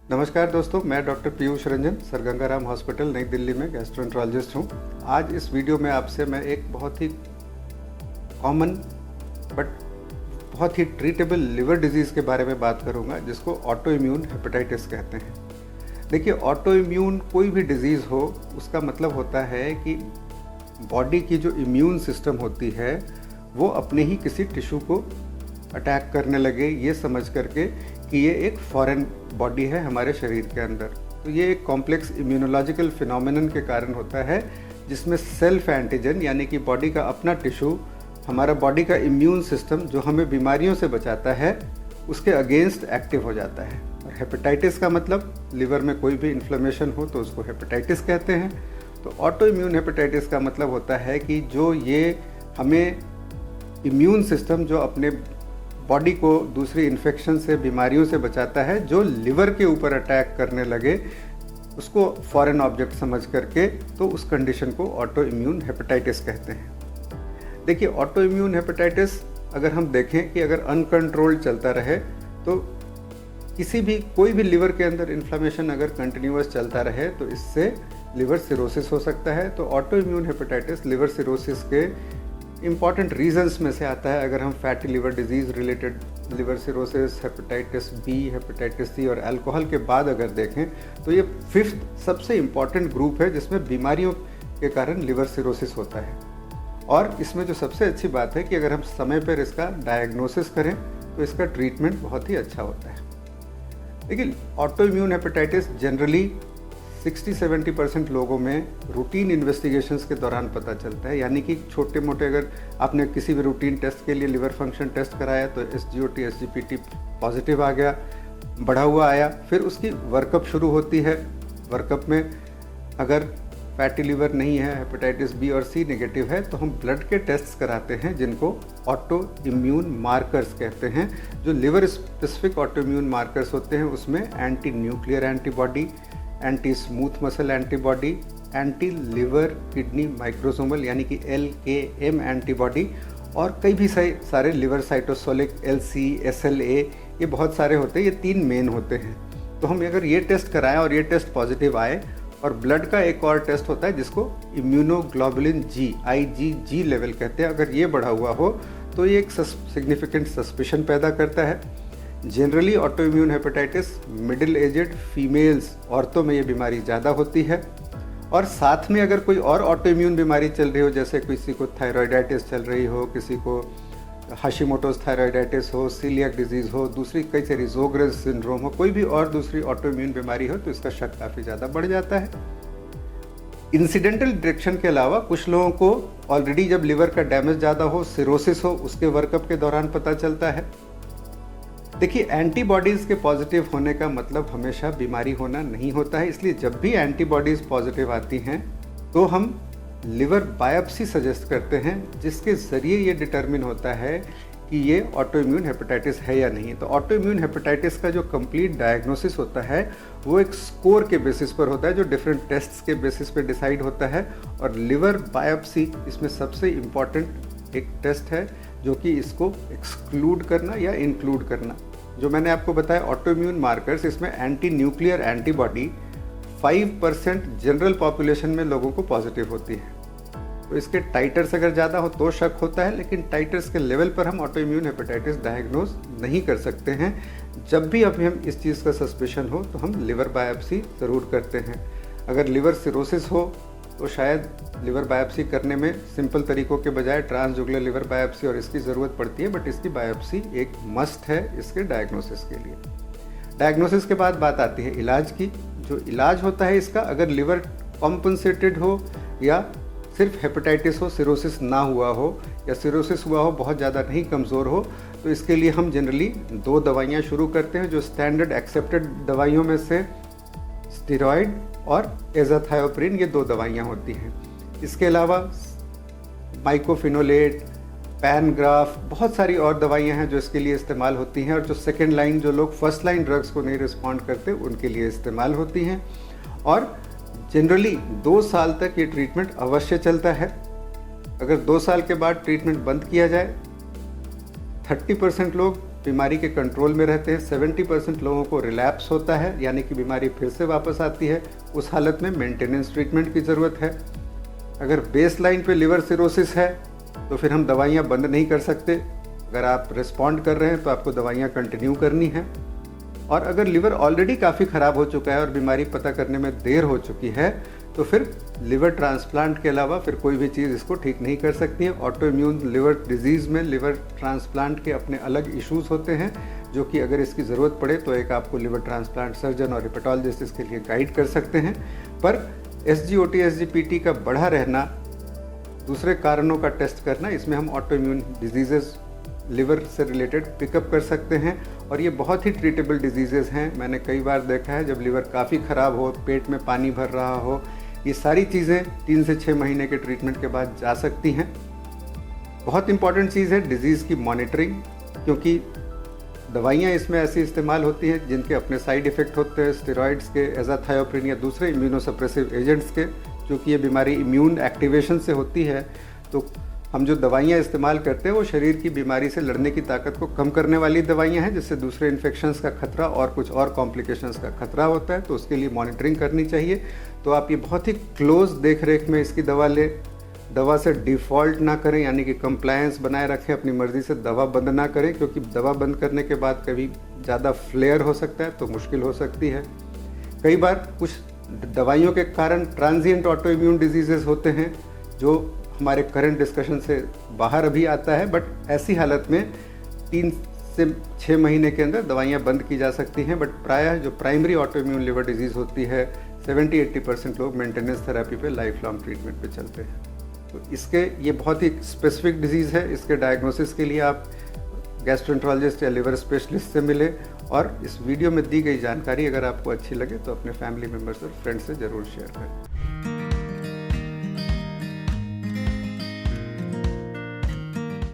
नमस्कार दोस्तों, मैं doctor Piyush Ranjan, sir Gangaram hospital नई दिल्ली में गैस्ट्रोएंटरोलॉजिस्ट हूँ। आज इस वीडियो में आपसे मैं एक बहुत ही कॉमन बट बहुत ही ट्रीटेबल लिवर डिजीज़ के बारे में बात करूँगा, जिसको ऑटो इम्यून हेपेटाइटिस कहते हैं। देखिए, ऑटो इम्यून कोई भी डिजीज़ हो, उसका मतलब होता है कि बॉडी की जो इम्यून सिस्टम होती है वो अपने ही किसी टिश्यू को अटैक करने लगे, ये समझ करके कि ये एक फॉरेन बॉडी है हमारे शरीर के अंदर। तो ये एक कॉम्प्लेक्स इम्यूनोलॉजिकल फिनोमेनन के कारण होता है, जिसमें सेल्फ एंटीजन यानी कि बॉडी का अपना टिश्यू, हमारा बॉडी का इम्यून सिस्टम जो हमें बीमारियों से बचाता है, उसके अगेंस्ट एक्टिव हो जाता है। और हेपेटाइटिस का मतलब लिवर में कोई भी इन्फ्लेमेशन हो तो उसको हेपेटाइटिस कहते हैं। तो ऑटो इम्यून हेपेटाइटिस का मतलब होता है कि जो ये हमें इम्यून सिस्टम जो अपने बॉडी को दूसरी इन्फेक्शन से, बीमारियों से बचाता है, जो लिवर के ऊपर अटैक करने लगे, उसको फॉरेन ऑब्जेक्ट समझ करके तो उस कंडीशन को ऑटो इम्यून हेपेटाइटिस कहते हैं। देखिए, ऑटो इम्यून हेपेटाइटिस अगर हम देखें कि अगर अनकंट्रोल्ड चलता रहे तो कोई भी लिवर के अंदर इन्फ्लेमेशन अगर कंटिन्यूअस चलता रहे तो इससे लिवर सिरोसिस हो सकता है। तो auto immune hepatitis liver cirrhosis के इम्पॉर्टेंट रीजंस में से आता है। अगर हम fatty liver disease related liver cirrhosis, hepatitis B, hepatitis C और अल्कोहल के बाद अगर देखें तो ये 5th सबसे इम्पॉर्टेंट ग्रुप है जिसमें बीमारियों के कारण लिवर सिरोसिस होता है। और इसमें जो सबसे अच्छी बात है कि अगर हम समय पर इसका डायग्नोसिस करें तो इसका ट्रीटमेंट बहुत ही अच्छा होता है। लेकिन ऑटो इम्यून हेपेटाइटिस जनरली 60-70% लोगों में रूटीन इन्वेस्टिगेशंस के दौरान पता चलता है। यानी कि छोटे मोटे, अगर आपने किसी भी रूटीन टेस्ट के लिए लिवर फंक्शन टेस्ट कराया तो SGOT, SGPT पॉजिटिव आ गया, बढ़ा हुआ आया, फिर उसकी वर्कअप शुरू होती है। वर्कअप में अगर फैटी लिवर नहीं है, हेपेटाइटिस बी और सी नेगेटिव है, तो हम ब्लड के टेस्ट्स कराते हैं जिनको ऑटो इम्यून मार्कर्स कहते हैं। जो liver specific auto immune markers होते हैं उसमें anti nuclear antibody, anti smooth muscle antibody, anti liver kidney microsomal यानी कि LKM एंटीबॉडी और कई भी सारे लिवर साइटोसोलिक LC, SLA, ये बहुत सारे होते हैं। ये 3 मेन होते हैं। तो हम अगर ये टेस्ट कराएं और ये टेस्ट पॉजिटिव आए, और ब्लड का एक और टेस्ट होता है जिसको इम्यूनोग्लोबुलिन G, IgG लेवल कहते हैं, अगर ये बढ़ा हुआ हो तो ये एक सिग्निफिकेंट सस्पिशन पैदा करता है। Generally auto immune hepatitis middle aged females, औरतों में ये बीमारी ज़्यादा होती है। और साथ में अगर कोई और ऑटो इम्यून बीमारी चल रही हो, जैसे किसी को थायराइडाइटिस चल रही हो, किसी को हाशिमोटोस थायराइडाइटिस हो, सीलियक डिजीज़ हो, दूसरी कई सारी ज़ोग्रेज सिंड्रोम हो, कोई भी और दूसरी ऑटो इम्यून बीमारी हो, तो इसका शक काफ़ी ज़्यादा बढ़ जाता है। इंसिडेंटल डिटेक्शन के अलावा कुछ लोगों को ऑलरेडी जब लिवर का डैमेज ज़्यादा हो, सिरोसिस हो, उसके वर्कअप के दौरान पता चलता है। देखिए, एंटीबॉडीज़ के पॉजिटिव होने का मतलब हमेशा बीमारी होना नहीं होता है। इसलिए जब भी एंटीबॉडीज़ पॉजिटिव आती हैं तो हम लिवर बायोप्सी सजेस्ट करते हैं, जिसके ज़रिए ये डिटरमिन होता है कि ये ऑटो इम्यून हेपेटाइटिस है या नहीं। तो ऑटो इम्यून हेपेटाइटिस का जो कंप्लीट डायग्नोसिस होता है वो एक स्कोर के बेसिस पर होता है, जो डिफरेंट टेस्ट्स के बेसिस पर डिसाइड होता है। और लिवर बायोप्सी इसमें सबसे इम्पॉर्टेंट एक टेस्ट है, जो कि इसको एक्सक्लूड करना या इंक्लूड करना। जो मैंने आपको बताया ऑटो इम्यून मार्कर्स, इसमें anti nuclear antibody 5% general population में लोगों को पॉजिटिव होती है। तो इसके टाइटर्स अगर ज़्यादा हो तो शक होता है, लेकिन टाइटर्स के लेवल पर हम ऑटो इम्यून हेपेटाइटिस डायग्नोज नहीं कर सकते हैं। जब भी अभी हम इस चीज़ का सस्पिशन हो तो हम लिवर बायोप्सी ज़रूर करते हैं। अगर लिवर सिरोसिस हो तो शायद लिवर बायोप्सी करने में सिंपल तरीकों के बजाय ट्रांसजुगुलर लिवर बायोप्सी और इसकी ज़रूरत पड़ती है, बट इसकी बायोप्सी एक मस्ट है इसके डायग्नोसिस के लिए। डायग्नोसिस के बाद बात आती है इलाज की। जो इलाज होता है इसका, अगर लिवर कॉम्पनसेटेड हो या सिर्फ हेपेटाइटिस हो, सिरोसिस ना हुआ हो, या सिरोसिस हुआ हो बहुत ज़्यादा नहीं, कमज़ोर हो, तो इसके लिए हम जनरली 2 दवाइयाँ शुरू करते हैं। जो स्टैंडर्ड एक्सेप्टेड दवाइयों में से स्टेरॉइड और एज़ाथायोप्रिन, ये 2 दवाइयाँ होती हैं। इसके अलावा माइकोफिनोलेट, पैनग्राफ, बहुत सारी और दवाइयाँ हैं जो इसके लिए इस्तेमाल होती हैं। और जो सेकेंड लाइन, जो लोग फर्स्ट लाइन ड्रग्स को नहीं रिस्पॉन्ड करते, उनके लिए इस्तेमाल होती हैं। और जनरली 2 साल तक ये ट्रीटमेंट अवश्य चलता है। अगर 2 साल के बाद ट्रीटमेंट बंद किया जाए, 30% लोग बीमारी के कंट्रोल में रहते हैं। 70% लोगों को रिलैप्स होता है, यानी कि बीमारी फिर से वापस आती है। उस हालत में मेंटेनेंस ट्रीटमेंट की ज़रूरत है। अगर बेस लाइन पे लिवर सिरोसिस है तो फिर हम दवाइयाँ बंद नहीं कर सकते। अगर आप रिस्पॉन्ड कर रहे हैं तो आपको दवाइयाँ कंटिन्यू करनी है। और अगर लिवर ऑलरेडी काफ़ी ख़राब हो चुका है और बीमारी पता करने में देर हो चुकी है तो फिर लिवर ट्रांसप्लांट के अलावा फिर कोई भी चीज़ इसको ठीक नहीं कर सकती है। ऑटो इम्यून लिवर डिजीज़ में लिवर ट्रांसप्लांट के अपने अलग इश्यूज़ होते हैं, जो कि अगर इसकी ज़रूरत पड़े तो एक आपको लिवर ट्रांसप्लांट सर्जन और हेपेटोलॉजिस्ट इसके लिए गाइड कर सकते हैं। पर SGOT SGPT का बढ़ा रहना, दूसरे कारणों का टेस्ट करना, इसमें हम ऑटो इम्यून डिजीज़ेज़ लिवर से रिलेटेड पिकअप कर सकते हैं। और ये बहुत ही ट्रीटेबल डिजीज़ेज़ हैं। मैंने कई बार देखा है जब लिवर काफ़ी ख़राब हो, पेट में पानी भर रहा हो, ये सारी चीज़ें 3 से 6 महीने के ट्रीटमेंट के बाद जा सकती हैं। बहुत इंपॉर्टेंट चीज़ है डिज़ीज़ की मॉनिटरिंग, क्योंकि दवाइयाँ इसमें ऐसी इस्तेमाल होती हैं जिनके अपने साइड इफ़ेक्ट होते हैं, स्टेरॉइड्स के, एज़ाथायोप्रिन या दूसरे इम्यूनोसप्रेसिव एजेंट्स के। क्योंकि ये बीमारी इम्यून एक्टिवेशन से होती है, तो हम जो दवाइयाँ इस्तेमाल करते हैं वो शरीर की बीमारी से लड़ने की ताकत को कम करने वाली दवाइयाँ हैं, जिससे दूसरे इन्फेक्शंस का खतरा और कुछ और कॉम्प्लिकेशंस का खतरा होता है। तो उसके लिए मॉनिटरिंग करनी चाहिए। तो आप ये बहुत ही क्लोज देख रेख में इसकी दवा लें, दवा से डिफ़ॉल्ट ना करें, यानी कि कंप्लायंस बनाए रखें, अपनी मर्ज़ी से दवा बंद ना करें, क्योंकि दवा बंद करने के बाद कभी ज़्यादा फ्लेयर हो सकता है तो मुश्किल हो सकती है। कई बार कुछ दवाइयों के कारण ट्रांजिएंट ऑटो इम्यून डिजीज़ेज़ होते हैं, जो हमारे करंट डिस्कशन से बाहर अभी आता है। बट ऐसी हालत में 3 से 6 महीने के अंदर दवाइयाँ बंद की जा सकती हैं। बट प्रायः जो primary auto immune liver disease होती है, 70-80% लोग मेंटेनेंस थेरेपी पे लाइफ लॉन्ग ट्रीटमेंट पे चलते हैं। तो इसके ये बहुत ही स्पेसिफिक डिजीज़ है। इसके डायग्नोसिस के लिए आप गैस्ट्रोएंटरोलॉजिस्ट या लिवर स्पेशलिस्ट से मिले। और इस वीडियो में दी गई जानकारी अगर आपको अच्छी लगे तो अपने फैमिली मेम्बर्स और फ्रेंड्स से ज़रूर शेयर करें।